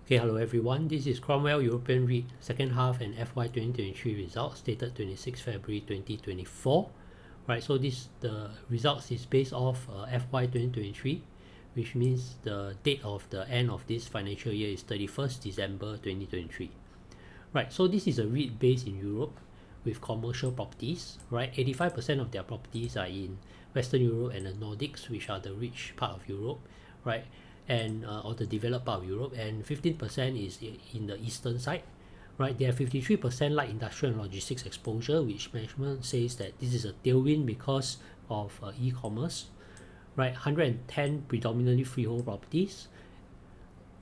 Okay, hello everyone. This is Cromwell European REIT second half and FY 2023 results dated 26 February 2024. Right, so the results is based off FY 2023, which means the date of the end of this financial year is 31st December 2023. Right, so this is a REIT based in Europe with commercial properties. Right, 85% of their properties are in Western Europe and the Nordics, which are the rich part of Europe. Right, and or the developed part of Europe, and 15% is in the eastern side. Right, they have 53% light industrial and logistics exposure, which management says that this is a tailwind because of e-commerce. Right, 110 predominantly freehold properties.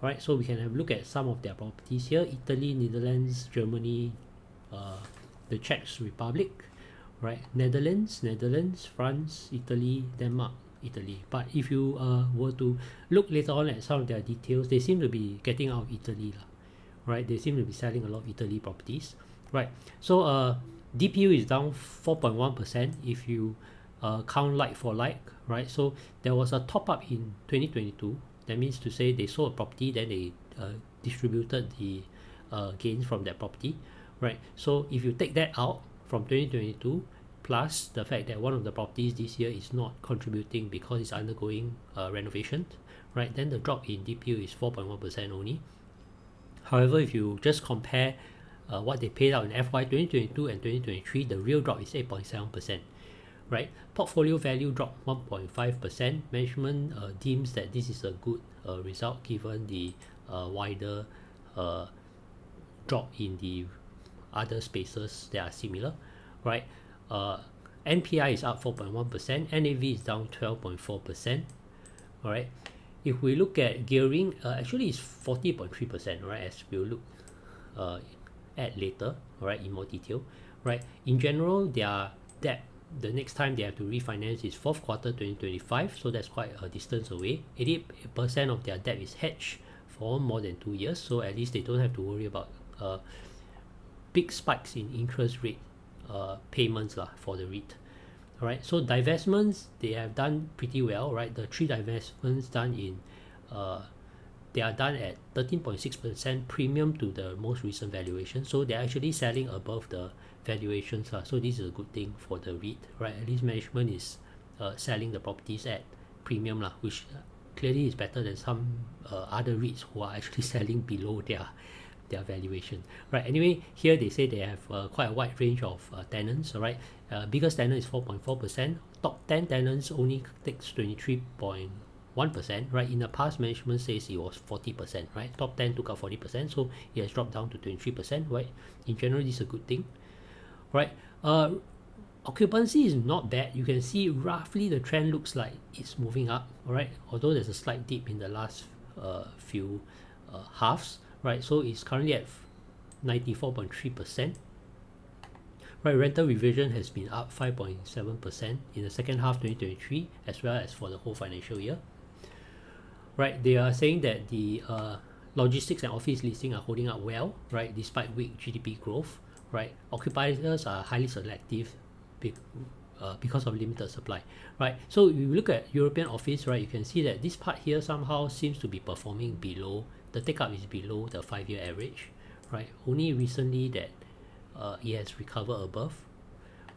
Right, so we can have a look at some of their properties here: Italy, Netherlands, Germany, the Czech Republic, right? Netherlands, France, Italy, Denmark, Italy. But if you were to look later on at some of their details, they seem to be getting out of Italy, right? They seem to be selling a lot of Italy properties, right? So DPU is down 4.1% if you count like for like, right? So there was a top up in 2022. That means to say they sold a property, then they distributed the gains from that property, right? So if you take that out from 2022, plus the fact that one of the properties this year is not contributing because it's undergoing renovation, right, then the drop in DPU is 4.1% only. However, if you just compare what they paid out in FY 2022 and 2023, the real drop is 8.7%. Right, portfolio value dropped 1.5%. Management deems that this is a good result given the wider drop in the other spaces that are similar, right? NPI is up 4.1%, NAV is down 12.4%. All right, if we look at gearing, actually it's 40.3%, right? As we'll look at later, all right, in more detail, right? In general, their debt, the next time they have to refinance is fourth quarter 2025, so that's quite a distance away. 80% of their debt is hedged for more than 2 years, so at least they don't have to worry about big spikes in interest rate payments for the REIT. All right, so divestments, they have done pretty well, right? The 3 divestments done in they are done at 13.6% premium to the most recent valuation, so they're actually selling above the valuations, so this is a good thing for the REIT, right? At least management is selling the properties at premium, which clearly is better than some other REITs who are actually selling below their valuation, right? Anyway, here they say they have quite a wide range of tenants, all right? Biggest tenant is 4.4%, top 10 tenants only takes 23.1%, right? In the past, management says it was 40%, right? Top 10 took up 40%, so it has dropped down to 23%, right? In general, this is a good thing, right? Occupancy is not bad. You can see roughly the trend looks like it's moving up, all right? Although there's a slight dip in the last few halves, right? So it's currently at 94.3%. Right, rental revision has been up 5.7% in the second half 2023 as well as for the whole financial year. Right, they are saying that the logistics and office leasing are holding up well, right, despite weak GDP growth. Right, occupiers are highly selective because of limited supply. Right, so if you look at European office, right, you can see that this part here somehow seems to be performing below, the take-up is below the 5-year average. Right, only recently that it has recovered above.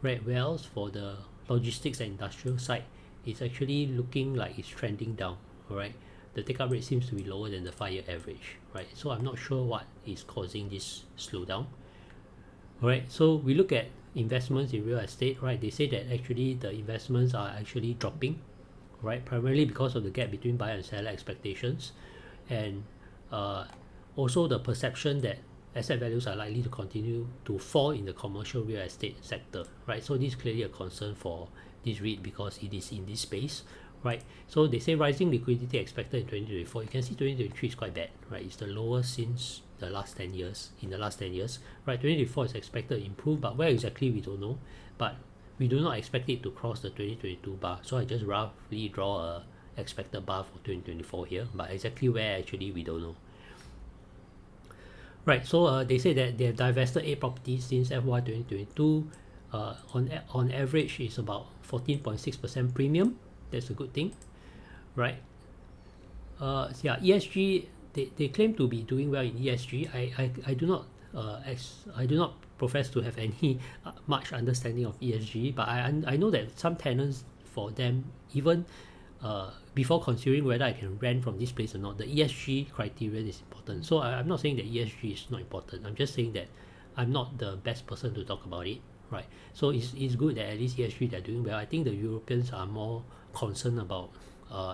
Right, whereas for the logistics and industrial side, it's actually looking like it's trending down. All right, the take-up rate seems to be lower than the 5-year average. Right, so I'm not sure what is causing this slowdown. All right, so we look at investments in real estate, right? They say that actually the investments are actually dropping, right? Primarily because of the gap between buyer and seller expectations, and also the perception that asset values are likely to continue to fall in the commercial real estate sector, right? So this is clearly a concern for this REIT because it is in this space, right? So they say rising liquidity expected in 2024. You can see 2023 is quite bad, right? It's the lowest since the last 10 years, right? 2024 is expected to improve, but where exactly we don't know, but we do not expect it to cross the 2022 bar, so I just roughly draw a expected bar for 2024 here, but exactly where actually we don't know. Right, so they say that they have divested 8 properties since FY 2022. On average, it's about 14.6% premium. That's a good thing, right? ESG, they claim to be doing well in ESG. I do not I do not profess to have any much understanding of ESG, but I know that some tenants, for them, even before considering whether I can rent from this place or not, the ESG criteria is important. So I'm not saying that ESG is not important. I'm just saying that I'm not the best person to talk about it, right? So it's good that at least ESG they're doing well. I think the Europeans are more concerned about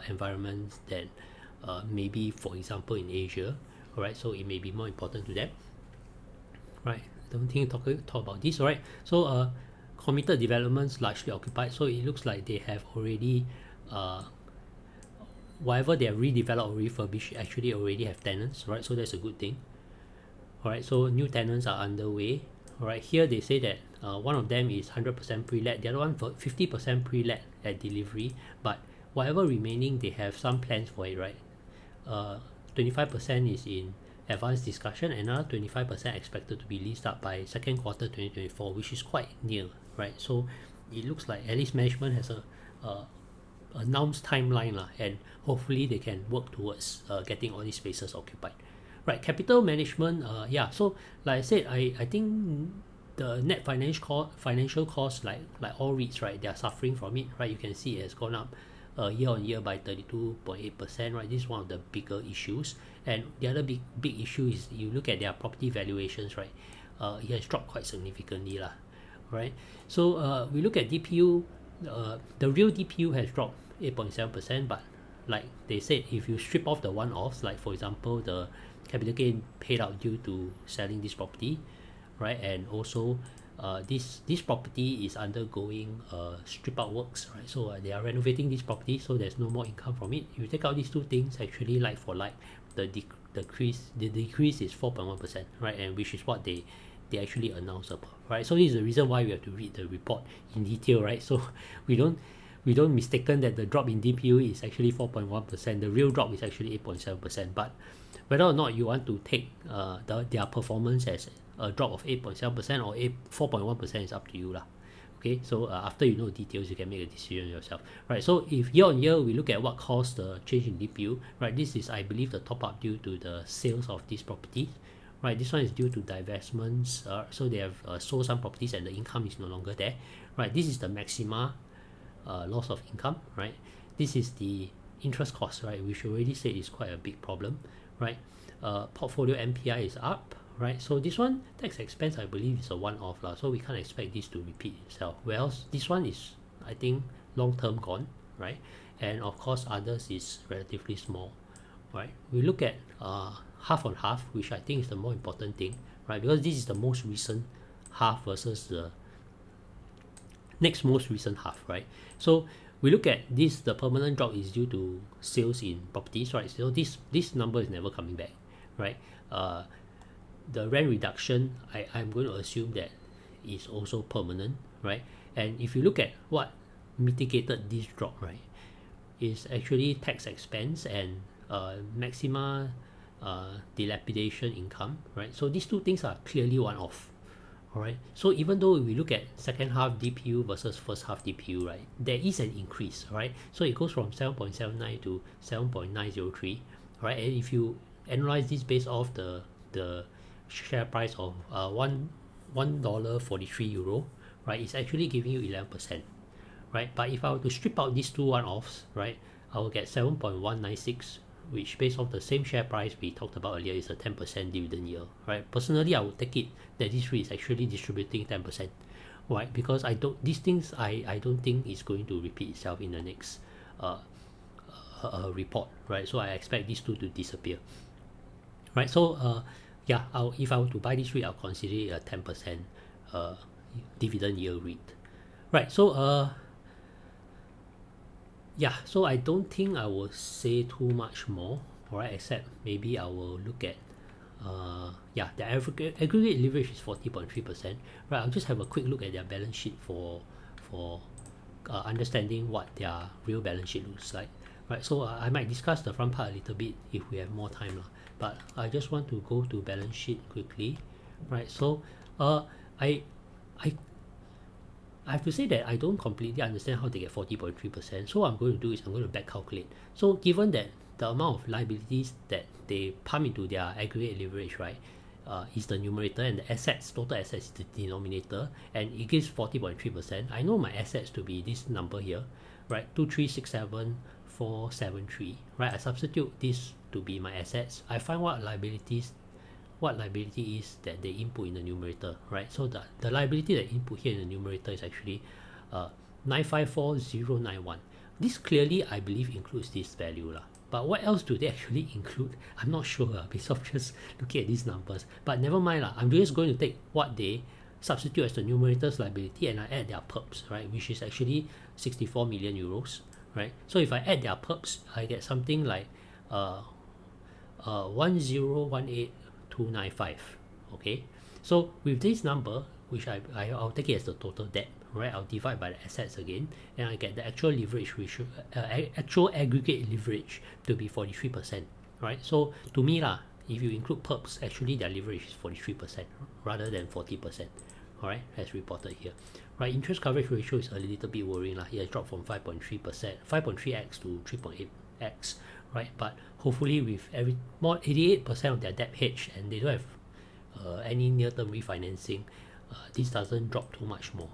environments than maybe, for example, in Asia, alright? So it may be more important to them, right? I don't think talk about this, alright? So committed developments largely occupied. So it looks like they have already whatever they have redeveloped or refurbished actually already have tenants, right? So that's a good thing. Alright, so new tenants are underway. Alright, here they say that one of them is 100% pre-let, the other one for 50% pre-let at delivery, but whatever remaining, they have some plans for it, right? 25% is in advanced discussion, and another 25% expected to be leased up by second quarter 2024, which is quite near, right? So it looks like at least management has a announced timeline lah, and hopefully they can work towards getting all these spaces occupied. Right, capital management, yeah, so like I said, I think the net financial cost, like all REITs, right, they are suffering from it, right? You can see it has gone up year on year by 32.8%, right? This is one of the bigger issues. And the other big issue is you look at their property valuations, right? It has dropped quite significantly lah, right? So we look at DPU, the real DPU has dropped 8.7%, but like they said, if you strip off the one-offs, like for example the capital gain paid out due to selling this property, right, and also this property is undergoing strip out works, right? So they are renovating this property, so there's no more income from it. You take out these two things, actually like for like, the decrease is 4.1%, right? And which is what they actually announced about, right? So this is the reason why we have to read the report in detail, right? So we don't mistaken that the drop in DPU is actually 4.1%. The real drop is actually 8.7%. But whether or not you want to take their performance as a drop of 8.7% or 4.1% is up to you lah. Okay, so after you know details, you can make a decision yourself, right? So if year on year we look at what caused the change in DPU, right? This is, I believe, the top up due to the sales of this property, right? This one is due to divestments. So they have sold some properties and the income is no longer there, right? This is the maxima loss of income, right? This is the interest cost, right, which already said is quite a big problem, right? Portfolio MPI is up, right? So this one, tax expense, I believe, is a one-off lah, so we can't expect this to repeat itself. Whereas this one is, I think, long-term gone, right? And of course others is relatively small, right? We look at half on half, which I think is the more important thing, right? Because this is the most recent half versus the next most recent half, right? So we look at this, the permanent drop is due to sales in properties, right? So this number is never coming back, right? The rent reduction, I'm going to assume that is also permanent, right? And if you look at what mitigated this drop, right, is actually tax expense and maxima dilapidation income, right? So these two things are clearly one-off. Alright, so even though we look at second half DPU versus first half DPU, right, there is an increase, right? So it goes from 7.79 to 7.903, right? And if you analyze this based off the share price of €1.43, right, it's actually giving you 11%, right? But if I were to strip out these two one-offs, right, I will get 7.196, which based off the same share price we talked about earlier is a 10% dividend yield, right? Personally, I would take it that this REIT is actually distributing 10%, right? Because these things I don't think is going to repeat itself in the next report, right? So I expect these two to disappear, right? So yeah, if I were to buy this REIT, I'll consider it a 10% dividend yield REIT, right? So yeah, so I don't think I will say too much more, alright, except maybe I will look at yeah, the aggregate leverage is 40.3%, right? I'll just have a quick look at their balance sheet for understanding what their real balance sheet looks like, right? So I might discuss the front part a little bit if we have more time lah, but I just want to go to balance sheet quickly, right? So I have to say that I don't completely understand how they get 40.3%. So what I'm going to do is I'm going to back calculate. So given that the amount of liabilities that they pump into their aggregate leverage, right, is the numerator, and the assets, total assets, is the denominator, and it gives 40.3%. I know my assets to be this number here, right, 2367473, right? I substitute this to be my assets. I find what liability is that they input in the numerator, right? So the liability that input here in the numerator is actually 954091. This clearly, I believe, includes this value lah. But what else do they actually include? I'm not sure based off just looking at these numbers. But never mind lah. I'm just going to take what they substitute as the numerator's liability and I add their perps, right? Which is actually 64 million euros, right? So if I add their perps, I get something like 1018295. Okay. So with this number, which I'll take it as the total debt, right? I'll divide by the assets again, and I get the actual leverage ratio, actual aggregate leverage to be 43%, right? So to me lah, if you include perps, actually their leverage is 43% rather than 40%, all right, as reported here, right? Interest coverage ratio is a little bit worrying lah. It has dropped from 5.3x to 3.8x, right? But hopefully with more 88% of their debt hedged and they don't have any near-term refinancing, this doesn't drop too much more.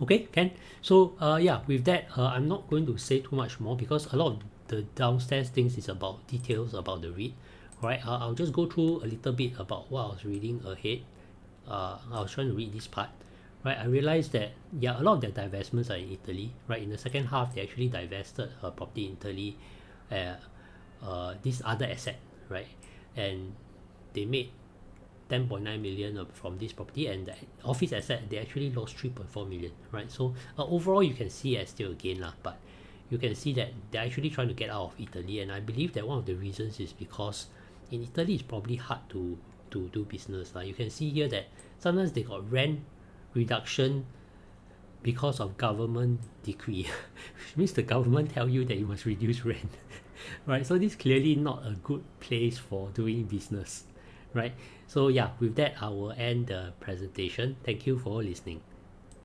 Okay, Ken. So yeah, with that, I'm not going to say too much more because a lot of the downstairs things is about details about the REIT. Right, I'll just go through a little bit about what I was reading ahead. I was trying to read this part. Right, I realized that yeah, a lot of their divestments are in Italy. Right, in the second half, they actually divested a property in Italy, this other asset. Right, and they made 10.9 million from this property, and the office asset they actually lost 3.4 million, right? So overall you can see as still a gain lah, but you can see that they're actually trying to get out of Italy, and I believe that one of the reasons is because in Italy it's probably hard to do business lah. You can see here that sometimes they got rent reduction because of government decree, which means the government tell you that you must reduce rent, right? So this is clearly not a good place for doing business. Right, so yeah, with that I will end the presentation. Thank you for listening.